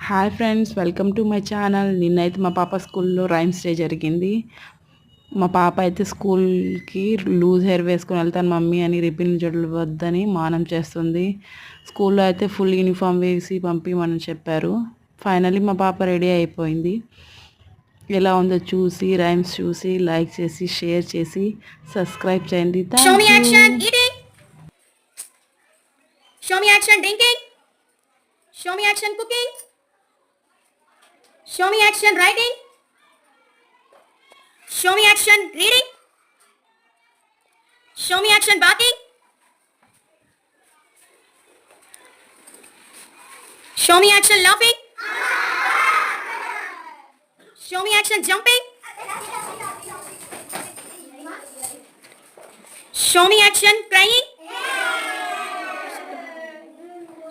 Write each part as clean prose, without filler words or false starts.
Hi friends, welcome to my channel. నిన్నైతే మా పాప స్కూల్లో రైమ్స్ డే జరిగింది. మా పాప అయితే స్కూల్కి లూజ్ హెయిర్ వేసుకుని వెళ్తాను మమ్మీ అని రిబ్బన్ జడలు వద్దని మానం చేస్తుంది. స్కూల్లో అయితే ఫుల్ యూనిఫామ్ వేసి పంపిమని చెప్పారు. ఫైనల్లీ మా పాప రెడీ అయిపోయింది. ఎలా ఉందో చూసి రైమ్స్ చూసి లైక్ చేసి షేర్ చేసి సబ్స్క్రైబ్ చేయండి. Show me thank action you. eating. Show me action drinking. Show me action cooking. Show me action writing. Show me action reading. Show me action bathing. Show me action laughing. Show me action jumping. Show me action crying.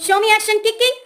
Show me action kicking.